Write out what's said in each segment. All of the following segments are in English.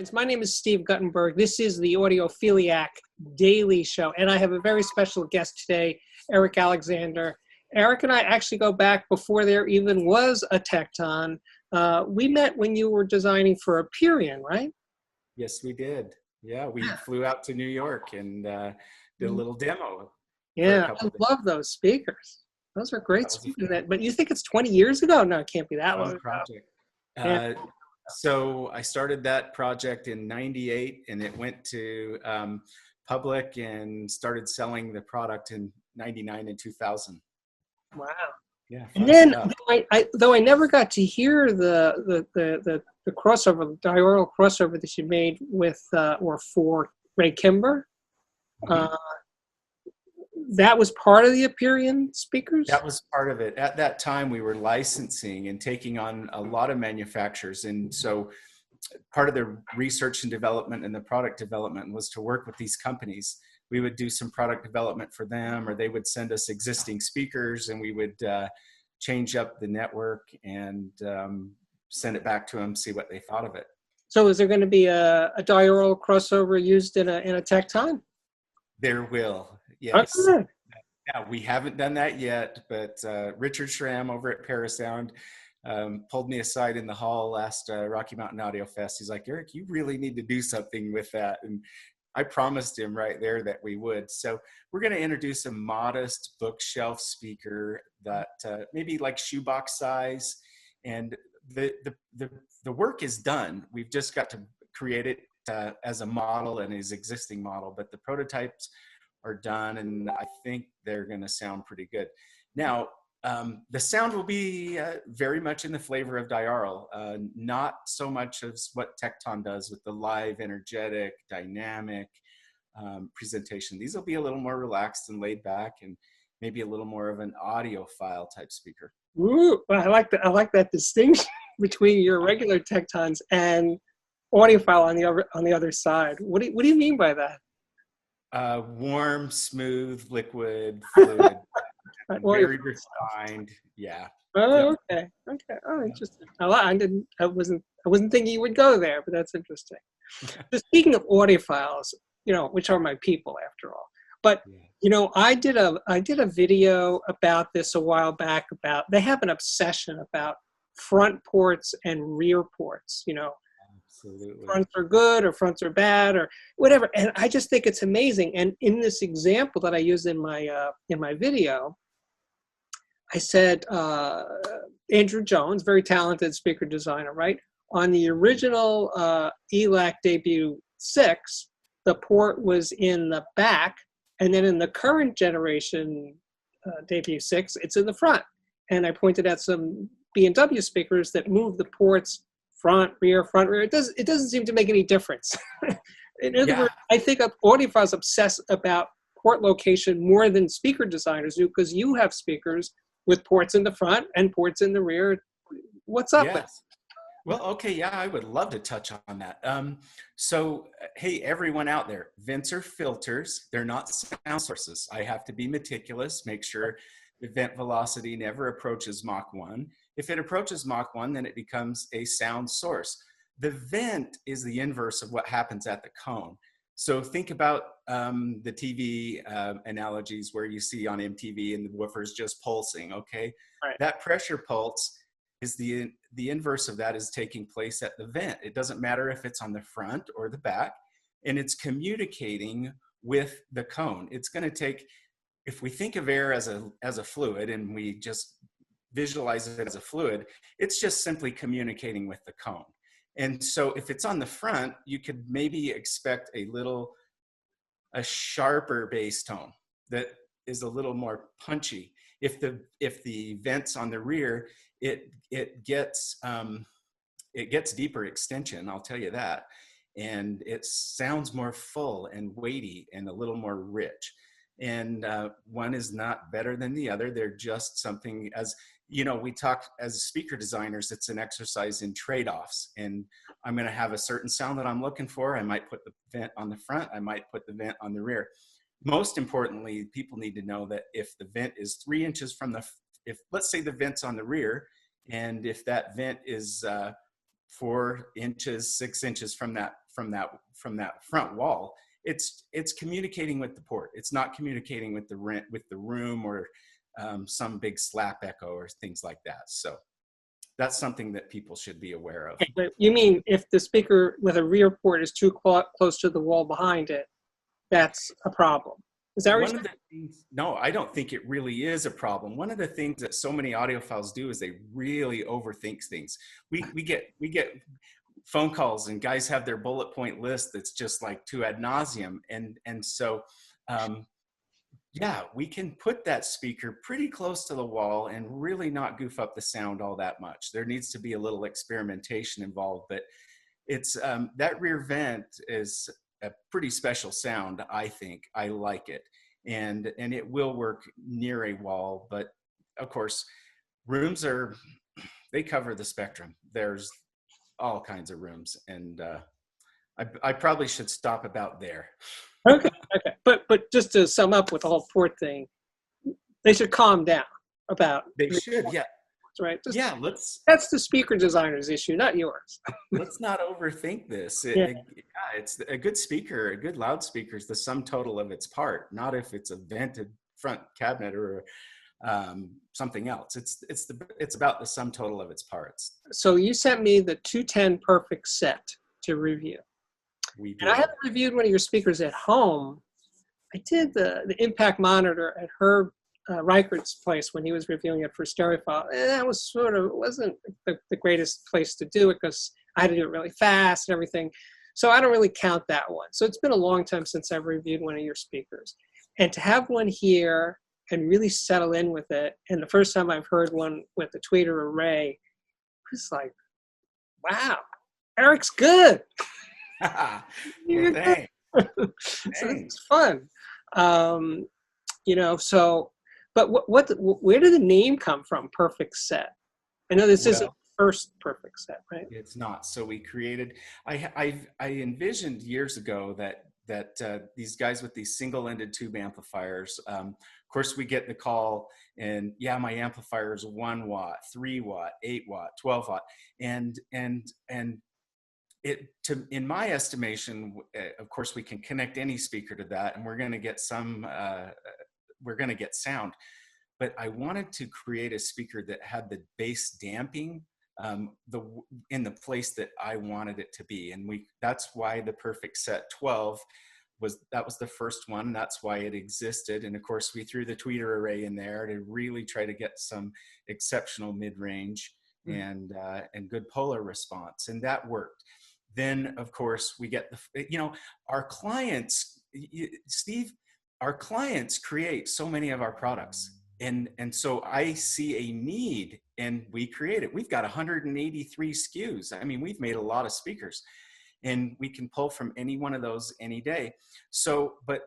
friends. My name is Steve Guttenberg. This is the Audiophiliac Daily Show, and I have a very special guest today, Eric Alexander. Eric and I actually go back before there even was a Tekton. We met when you were designing for Aperion, right? Yes, we did. Yeah, we flew out to New York and did a little demo for a Yeah, couple I of days. love those speakers. Those are great That was speakers. But you think it's 20 years ago? No, it can't be a that long fun ago. project. Yeah. So I started that project in '98, and it went to public and started selling the product in '99 and 2000. Wow. Yeah, And fun then, stuff. though I never got to hear the crossover, the diurnal crossover that you made with or for Ray Kimber. Mhm. That was part of the Aperion speakers. That was part of it. At that time, we were licensing and taking on a lot of manufacturers. And so part of the research and development and the product development was to work with these companies. We would do some product development for them, or they would send us existing speakers, and we would change up the network and send it back to them, see what they thought of it. So is there going to be a diurnal crossover used in a Tekton? There will, yes. Okay. Yeah, we haven't done that yet, but Richard Schramm over at Parasound pulled me aside in the hall last Rocky Mountain Audio Fest. He's like, Eric, you really need to do something with that. And I promised him right there that we would. So we're going to introduce a modest bookshelf speaker that maybe like shoebox size. And the work is done. We've just got to create it as a model and his existing model, but the prototypes are done, and I think they're going to sound pretty good. Now, the sound will be very much in the flavor of diurnal, not so much as what Tekton does with the live, energetic, dynamic presentation. These will be a little more relaxed and laid back, and maybe a little more of an audiophile type speaker. Ooh, well, I like that distinction between your regular Tektons and audiophile on the other side. What do you mean by that? Warm, smooth, liquid, fluid, very refined. Yeah. Oh, Yep. okay. Oh, interesting. I wasn't thinking you would go there, but that's interesting. So speaking of audiophiles, which are my people after all. But I did a video about this a while back about they have an obsession about front ports and rear ports. Absolutely. Fronts are good or fronts are bad or whatever, and I just think it's amazing. And in this example that I used in my video, I said Andrew Jones, very talented speaker designer, right? On the original ELAC Debut 6, the port was in the back, and then in the current generation Debut 6, it's in the front. And I pointed out some B&W speakers that move the ports front, rear. It doesn't seem to make any difference. In other words, I think audiophiles obsess about port location more than speaker designers do, because you have speakers with ports in the front and ports in the rear. What's up? Yes. Well, okay, yeah, I would love to touch on that. So, hey, everyone out there, vents are filters. They're not sound sources. I have to be meticulous, make sure the vent velocity never approaches Mach 1. If it approaches Mach 1, then it becomes a sound source. The vent is the inverse of what happens at the cone. So think about the TV analogies where you see on MTV and the woofer's just pulsing, okay? Right. That pressure pulse is the inverse of that is taking place at the vent. It doesn't matter if it's on the front or the back, and it's communicating with the cone. It's going to take, if we think of air as a fluid and we just visualize it as a fluid, it's just simply communicating with the cone. And so if it's on the front, you could maybe expect a sharper bass tone that is a little more punchy. If the vent's on the rear, it gets deeper extension, I'll tell you that. And it sounds more full and weighty and a little more rich. And one is not better than the other. They're just something, as we talk as speaker designers, it's an exercise in trade-offs. And I'm going to have a certain sound that I'm looking for. I might put the vent on the front. I might put the vent on the rear. Most importantly, people need to know that if the vent is 3 inches from if let's say the vent's on the rear, and if that vent is 4 inches, 6 inches from that front wall, it's communicating with the port. It's not communicating with the room or some big slap echo or things like that. So that's something that people should be aware of. But you mean if the speaker with a rear port is too close to the wall behind it, that's a problem? Is that One of the things, no, I don't think it really is a problem. One of the things that so many audiophiles do is they really overthink things. We get phone calls and guys have their bullet point list that's just like to ad nauseum, and so yeah, we can put that speaker pretty close to the wall and really not goof up the sound all that much. There needs to be a little experimentation involved, but it's that rear vent is a pretty special sound. I think I like it, and it will work near a wall. But of course, rooms they cover the spectrum. There's all kinds of rooms, and I probably should stop about there. Okay. But just to sum up with the whole port thing, they should calm down about. They should, yeah. Right. Yeah, that's the speaker designer's issue, not yours. let's not overthink this. It's a good speaker, a good loudspeaker is the sum total of its part, not if it's a vented front cabinet or something else. It's about the sum total of its parts. So you sent me the 210 Perfect set to review. We did. And I haven't reviewed one of your speakers at home. I did the impact monitor at Herb Reichert's place when he was reviewing it for Stereophile. And that was wasn't the greatest place to do it because I had to do it really fast and everything. So I don't really count that one. So it's been a long time since I've reviewed one of your speakers. And to have one here and really settle in with it, and the first time I've heard one with the tweeter array, it was like, wow, Eric's good. Well, thanks. So it's fun. But where did the name come from, Perfect Set? I know this isn't the first Perfect Set, right? It's not. So we created, I envisioned years ago that these guys with these single-ended tube amplifiers, of course we get the call and yeah, my amplifier is 1 watt, 3 watt, 8 watt, 12 watt. And in my estimation, of course we can connect any speaker to that and we're going to get sound, but I wanted to create a speaker that had the bass damping in the place that I wanted it to be. And that's why the Perfect Set 12 was the first one. That's why it existed. And of course we threw the tweeter array in there to really try to get some exceptional mid-range and good polar response. And that worked. Then of course we get our clients, Steve, our clients create so many of our products. And so I see a need and we create it. We've got 183 SKUs. I mean, we've made a lot of speakers and we can pull from any one of those any day. So, but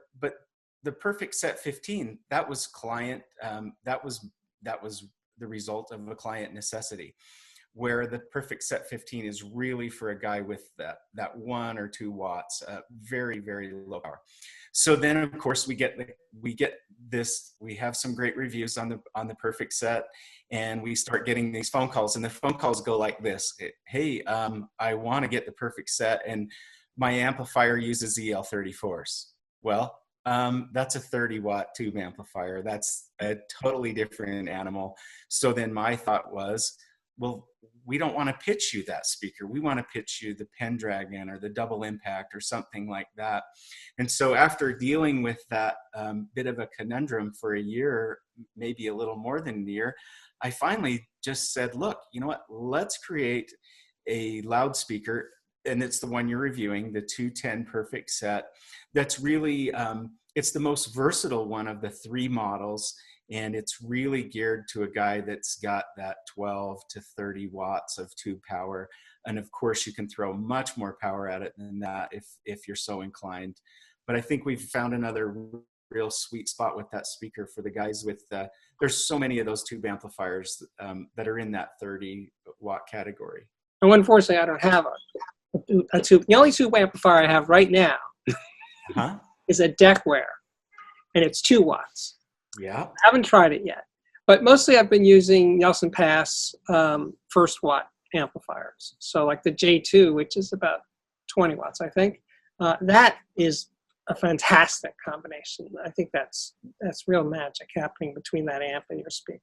the Perfect Set 15, that was client, that was the result of a client necessity, where the Perfect Set 15 is really for a guy with that 1 or 2 watts, very, very low power. So then of course we have some great reviews on the Perfect Set, and we start getting these phone calls, and the phone calls go like this. Hey, I want to get the Perfect Set and my amplifier uses EL34s. Well, that's a 30 watt tube amplifier. That's a totally different animal. So then my thought was, well, we don't want to pitch you that speaker. We want to pitch you the Pendragon or the Double Impact or something like that. And so after dealing with that bit of a conundrum for a year, maybe a little more than a year, I finally just said, look, you know what, let's create a loudspeaker. And it's the one you're reviewing, the 210 Perfect Set. That's really, it's the most versatile one of the 3 models. And it's really geared to a guy that's got that 12 to 30 watts of tube power. And of course you can throw much more power at it than that if you're so inclined. But I think we've found another real sweet spot with that speaker for the guys with, there's so many of those tube amplifiers that are in that 30 watt category. And unfortunately I don't have a tube. The only tube amplifier I have right now is a Deckware, and it's 2 watts. Yeah. I haven't tried it yet, but mostly I've been using Nelson Pass first watt amplifiers. So like the J2, which is about 20 watts, I think, that is a fantastic combination. I think that's real magic happening between that amp and your speaker.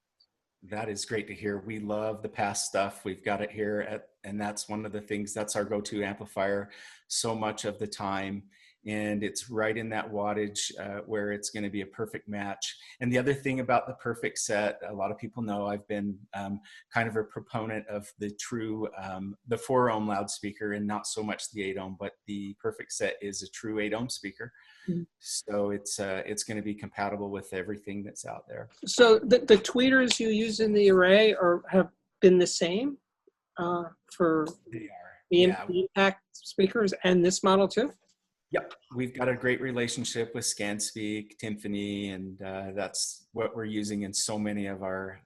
That is great to hear. We love the past stuff. We've got it here and that's one of the things, that's our go-to amplifier so much of the time. And it's right in that wattage where it's going to be a perfect match. And the other thing about the perfect set, a lot of people know I've been kind of a proponent of the true, the 4 ohm loudspeaker and not so much the 8 ohm, but the perfect set is a true 8 ohm speaker. Mm-hmm. So it's going to be compatible with everything that's out there. So the tweeters you use in the array have been the same for the impact speakers and this model too? Yep, we've got a great relationship with ScanSpeak, Timpani, and that's what we're using in so many of our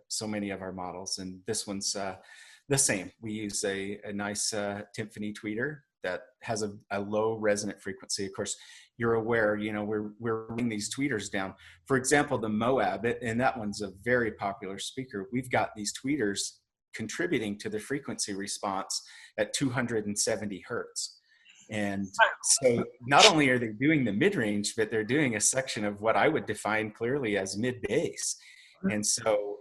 models. And this one's the same. We use a nice Timpani tweeter that has a low resonant frequency. Of course, you're aware, you know, we're bringing these tweeters down. For example, the Moab, and that one's a very popular speaker. We've got these tweeters contributing to the frequency response at 270 hertz. And so not only are they doing the mid-range, but they're doing a section of what I would define clearly as mid-bass. And so,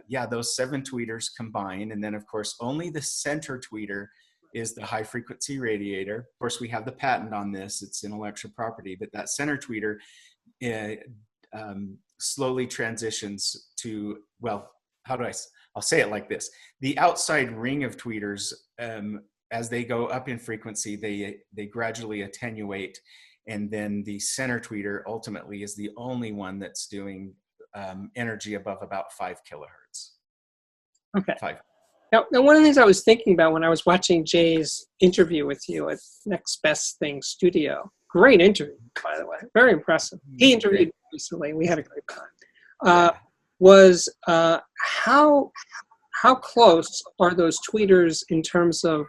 yeah, those 7 tweeters combine. And then, of course, only the center tweeter is the high frequency radiator. Of course, we have the patent on this. It's intellectual property. But that center tweeter slowly transitions to, well, I'll say it like this. The outside ring of tweeters, as they go up in frequency, they gradually attenuate, and then the center tweeter ultimately is the only one that's doing energy above about 5 kilohertz. Okay. 5. Now, one of the things I was thinking about when I was watching Jay's interview with you at Next Best Thing Studio, great interview, by the way, very impressive. He interviewed me recently, we had a great time, was how close are those tweeters in terms of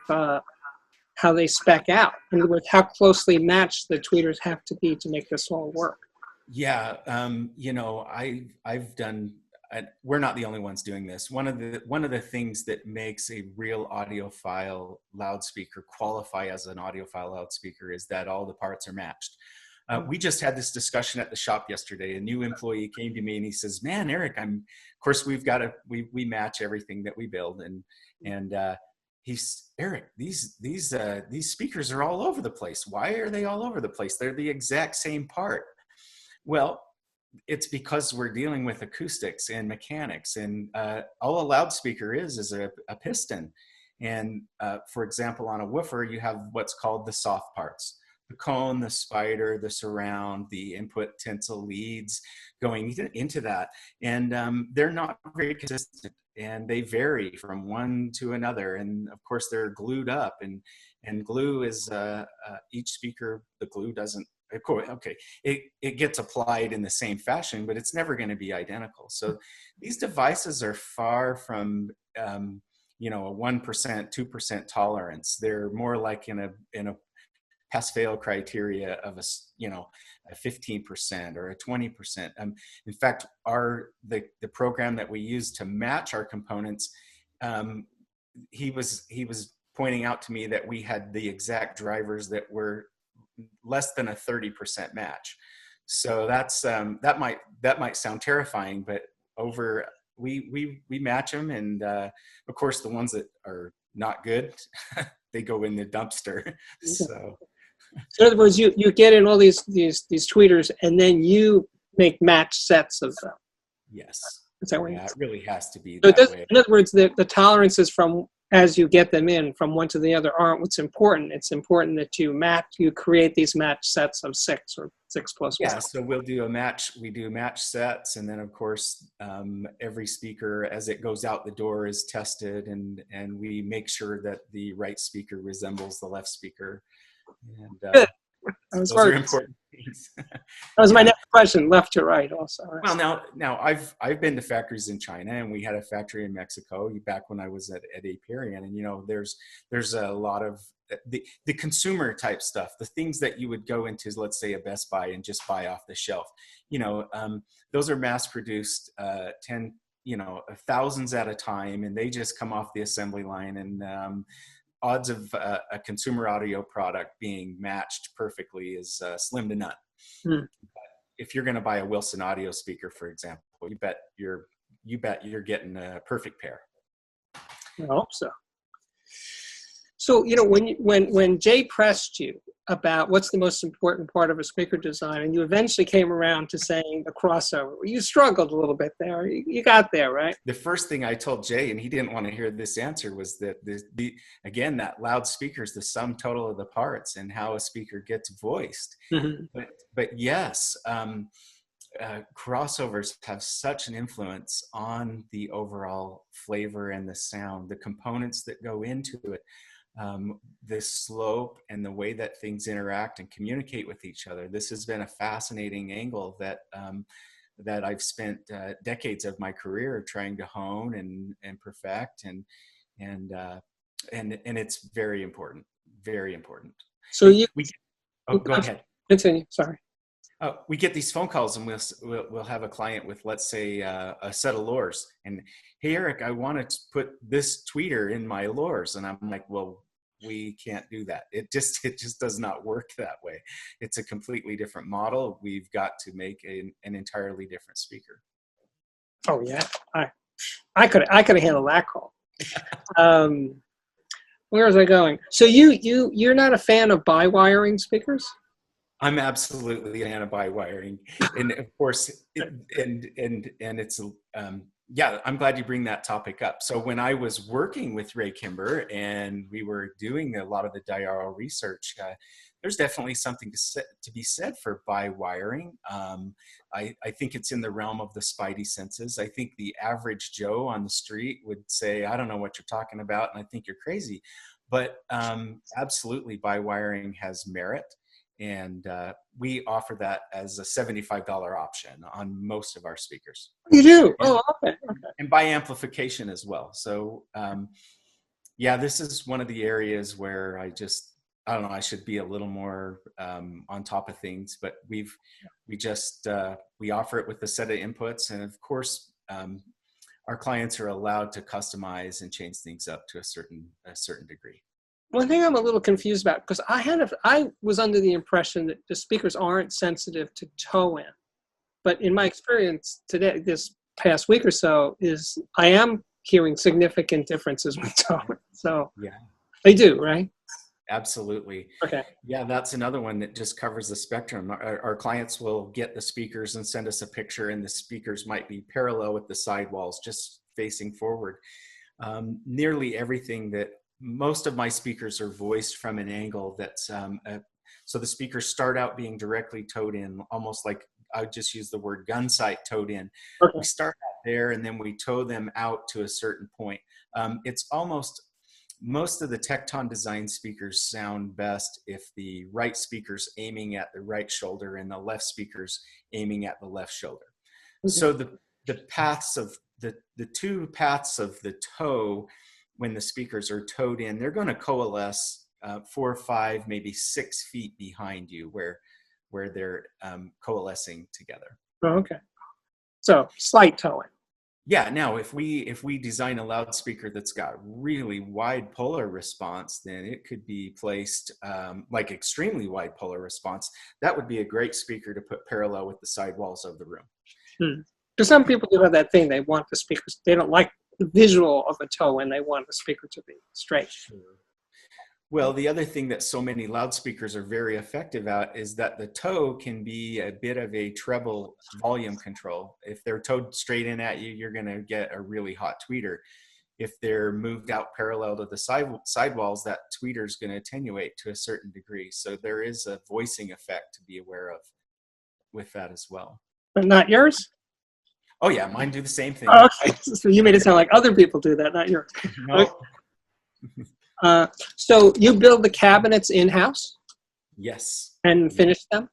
how they spec out? In other words, how closely matched the tweeters have to be to make this all work? Yeah, you know, I've done. We're not the only ones doing this. One of the things that makes a real audiophile loudspeaker qualify as an audiophile loudspeaker is that all the parts are matched. We just had this discussion at the shop yesterday. A new employee came to me and he says, "Man, Eric, of course we match everything that we build, and he's Eric, these speakers are all over the place. Why are they all over the place? They're the exact same part." Well, it's because we're dealing with acoustics and mechanics, and all a loudspeaker is a piston. And for example, on a woofer, you have what's called the soft parts. The cone, the spider, the surround, the input tinsel leads going into that. And they're not very consistent, and they vary from one to another. And of course, they're glued up, and glue is each speaker, the glue doesn't, okay, it gets applied in the same fashion, but it's never going to be identical. So these devices are far from you know, a 1%, 2% tolerance. They're more like in a pass-fail criteria of a 15% or a 20%. In fact, the program that we use to match our components, he was pointing out to me that we had the exact drivers that were less than a 30% match. So that's that might sound terrifying, but we match them, and of course the ones that are not good, they go in the dumpster. So in other words, you get in all these tweeters, and then you make match sets of them. Yes. Is that what it really has to be so that way. In other words, the tolerances from as you get them in from one to the other aren't what's important. It's important that you create these match sets of 6 or 6 plus 1. Yeah, so we do match sets, and then of course every speaker as it goes out the door is tested, and we make sure that the right speaker resembles the left speaker. And Good. those are important things. That was my next question, left to right also. Well, now I've been to factories in China, and we had a factory in Mexico back when I was at Aperion, and you know there's a lot of the consumer type stuff, the things that you would go into, let's say a Best Buy, and just buy off the shelf. You know, those are mass produced 10 you know, thousands at a time, and they just come off the assembly line, and odds of a consumer audio product being matched perfectly is slim to none. Hmm. If you're going to buy a Wilson audio speaker, for example, you bet you're getting a perfect pair. I hope so. So, you know, when Jay pressed you about what's the most important part of a speaker design, and you eventually came around to saying the crossover, you struggled a little bit there. You got there, right? The first thing I told Jay, and he didn't want to hear this answer, was that again, that loudspeaker is the sum total of the parts and how a speaker gets voiced. Mm-hmm. But yes, crossovers have such an influence on the overall flavor and the sound, the components that go into it. The slope and the way that things interact and communicate with each other. This has been a fascinating angle that that I've spent decades of my career trying to hone and perfect, and it's very important, very important. So Go ahead. Continue. Sorry. We get these phone calls, and we'll have a client with, let's say, a set of lures, and hey, Eric, I want to put this tweeter in my lures, and I'm like, well, we can't do that. It just does not work that way. It's a completely different model. We've got to make an entirely different speaker. Oh yeah, I could have handled that call. Where was I going? So you're not a fan of bi-wiring speakers? I'm absolutely an anti-wiring, and of course, it's yeah. I'm glad you bring that topic up. So when I was working with Ray Kimber and we were doing a lot of the diaural research, there's definitely something to be said for bi-wiring. I think it's in the realm of the spidey senses. I think the average Joe on the street would say, "I don't know what you're talking about," and I think you're crazy. But absolutely, bi-wiring has merit. And we offer that as a $75 option on most of our speakers. You do? Oh, okay. And by amplification as well. So, yeah, this is one of the areas where I don't know, I should be a little more on top of things, but we offer it with a set of inputs. And of course, our clients are allowed to customize and change things up to a certain degree. One thing I'm a little confused about, because I was under the impression that the speakers aren't sensitive to toe-in, but in my experience today, this past week or so, I am hearing significant differences with toe-in. So yeah, they do, right? Absolutely. Okay. Yeah, that's another one that just covers the spectrum. Our clients will get the speakers and send us a picture, and the speakers might be parallel with the sidewalls, just facing forward. Nearly everything most of my speakers are voiced from an angle that's, so the speakers start out being directly towed in, almost like, I would just use the word gun sight towed in. Okay. We start out there and then we tow them out to a certain point. It's almost, most of the Tekton design speakers sound best if the right speaker's aiming at the right shoulder and the left speaker's aiming at the left shoulder. Okay. So the paths of the two paths of the toe, when the speakers are towed in, they're going to coalesce 4 or 5, maybe 6 feet behind you, where they're coalescing together. Oh, okay. So slight towing. Yeah. Now, if we design a loudspeaker that's got really wide polar response, then it could be placed like extremely wide polar response. That would be a great speaker to put parallel with the sidewalls of the room. Because some people do have that thing. They want the speakers. They don't like the visual of a toe, and they want the speaker to be straight. Sure. Well, the other thing that so many loudspeakers are very effective at is that the toe can be a bit of a treble volume control. If they're towed straight in at you, you're going to get a really hot tweeter. If they're moved out parallel to the sidewalls, that tweeter is going to attenuate to a certain degree. So there is a voicing effect to be aware of with that as well. But not yours? Oh yeah, mine do the same thing. Oh, okay, so you made it sound like other people do that, not yours. No. So you build the cabinets in-house? Yes. And finish them?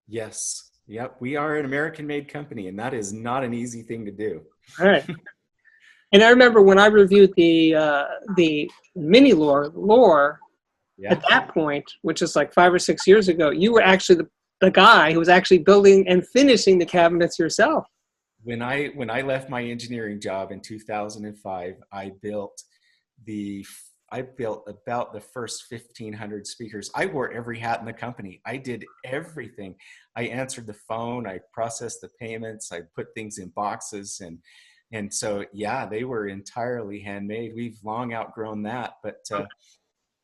Yes. Yep. We are an American-made company, and that is not an easy thing to do. All right. And I remember when I reviewed the mini lore at that point, which is like 5 or 6 years ago, you were actually the guy who was actually building and finishing the cabinets yourself. When I left my engineering job in 2005, the I built about the first 1,500 speakers. I wore every hat in the company. I did everything. I answered the phone. I processed the payments. I put things in boxes, and so yeah, they were entirely handmade. We've long outgrown that, but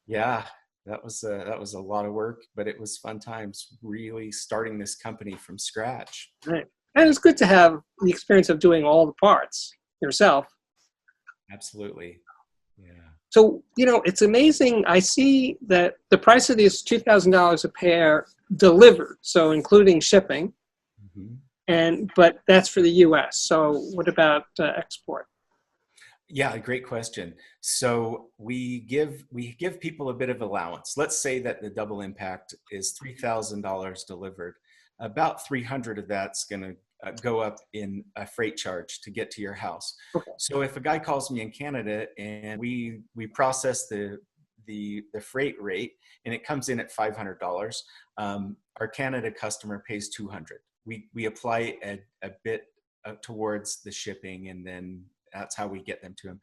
yeah, that was a lot of work, but it was fun times. Really starting this company from scratch. Right. And it's good to have the experience of doing all the parts yourself. Absolutely, yeah. So, it's amazing. I see that the price of these $2,000 a pair delivered, so including shipping, Mhm. but that's for the US. So what about export? Yeah, great question. So we give people a bit of allowance. Let's say that the double impact is $3,000 delivered. About 300 of that's going to go up in a freight charge to get to your house. Okay. So if a guy calls me in Canada and we process the freight rate and it comes in at $500, our Canada customer pays 200. We apply a bit towards the shipping, and then that's how we get them to him.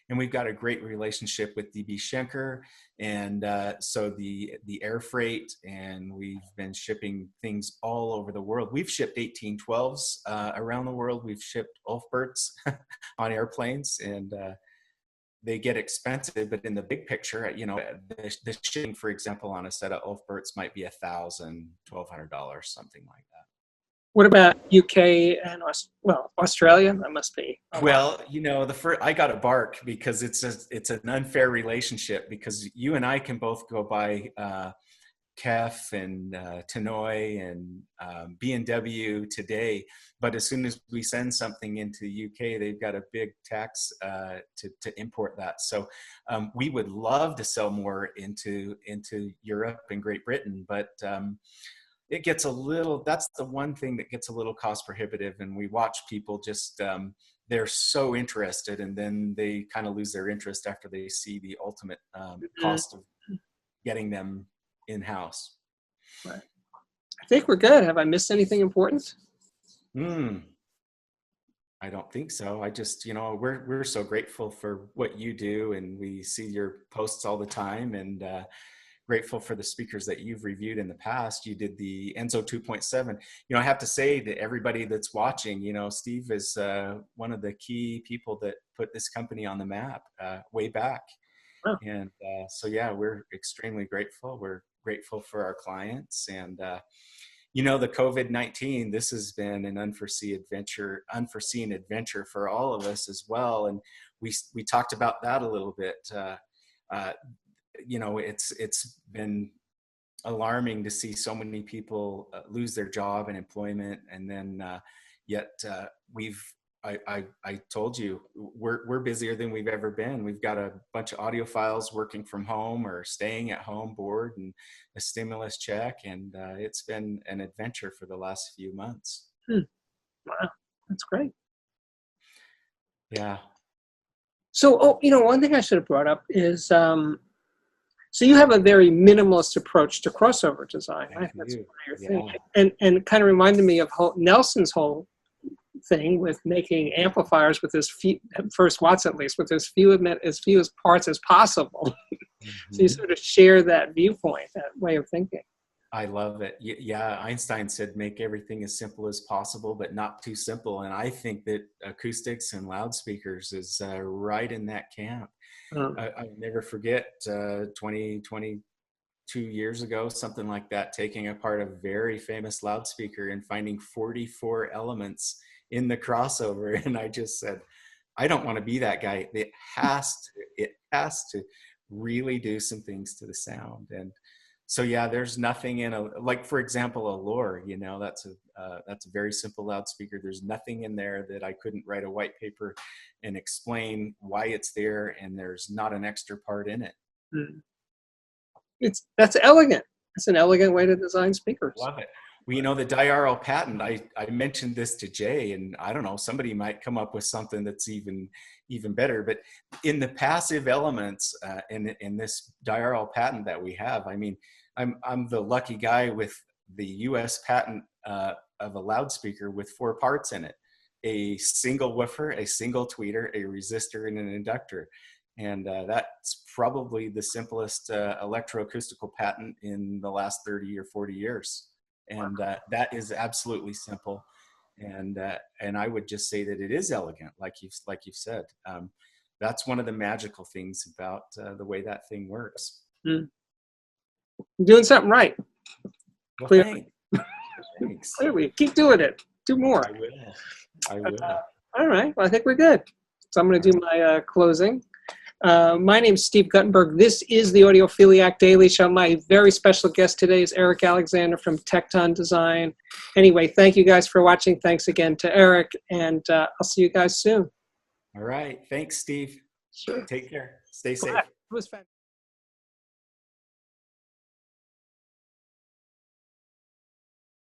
And we've got a great relationship with DB Schenker, and so the air freight, and we've been shipping things all over the world. We've shipped 1812s around the world. We've shipped Ulfberts on airplanes, and they get expensive, but in the big picture, the shipping, for example, on a set of Ulfberts might be $1,000, $1,200, something like that. What about UK and Australia? That must be a lot. Well, the first I got to bark because it's an unfair relationship, because you and I can both go buy Kef and Tannoy and B&W today, but as soon as we send something into the UK, they've got a big tax to import that. So we would love to sell more into Europe and Great Britain, but it gets that's the one thing that gets a little cost prohibitive, and we watch people just they're so interested, and then they kind of lose their interest after they see the ultimate cost of getting them in-house. Right. I think we're good. Have I missed anything important? I don't think so. I just, we're so grateful for what you do, and we see your posts all the time, and grateful for the speakers that you've reviewed in the past. You did the Enzo 2.7. I have to say to everybody that's watching, Steve is one of the key people that put this company on the map way back. Oh. And so, yeah, we're extremely grateful. We're grateful for our clients. And, the COVID-19, this has been an unforeseen adventure for all of us as well. And we talked about that a little bit. It's been alarming to see so many people lose their job and employment, and then yet I told you we're busier than we've ever been. We've got a bunch of audiophiles working from home or staying at home bored, and a stimulus check, and it's been an adventure for the last few months. Wow, that's great. Yeah. So, one thing I should have brought up is, so you have a very minimalist approach to crossover design. I think that's one of your things. And kind of reminded me of Nelson's whole thing with making amplifiers with as few, first watts at least, with as few parts as possible. Mm-hmm. So you sort of share that viewpoint, that way of thinking. I love it. Yeah, Einstein said make everything as simple as possible, but not too simple. And I think that acoustics and loudspeakers is right in that camp. I'll never forget 22 years ago, something like that, taking apart a very famous loudspeaker and finding 44 elements in the crossover. And I just said, I don't want to be that guy. It has to really do some things to the sound. And so, yeah, there's nothing in like, for example, a Lure, that's a very simple loudspeaker. There's nothing in there that I couldn't write a white paper and explain why it's there, and there's not an extra part in it. That's elegant. It's an elegant way to design speakers. Love it. Well, the diaural patent, I mentioned this to Jay, and I don't know, somebody might come up with something that's even better. But in the passive elements in this diaural patent that we have, I mean, I'm the lucky guy with the U.S. patent of a loudspeaker with 4 parts in it. a single woofer, a single tweeter, a resistor, and an inductor. And that's probably the simplest electroacoustical patent in the last 30 or 40 years. And that is absolutely simple. And I would just say that it is elegant, like you've said. That's one of the magical things about the way that thing works. You're doing something right. Well, Clearly. Thanks. Clearly. Keep doing it. Do more. I will. All right. Well, I think we're good. So I'm going to do my closing. My name's Steve Guttenberg. This is the Audiophiliac Daily Show. My very special guest today is Eric Alexander from Tekton Design. Anyway, thank you guys for watching. Thanks again to Eric, and I'll see you guys soon. All right. Thanks, Steve. Sure. Take care. Stay safe. It was fun.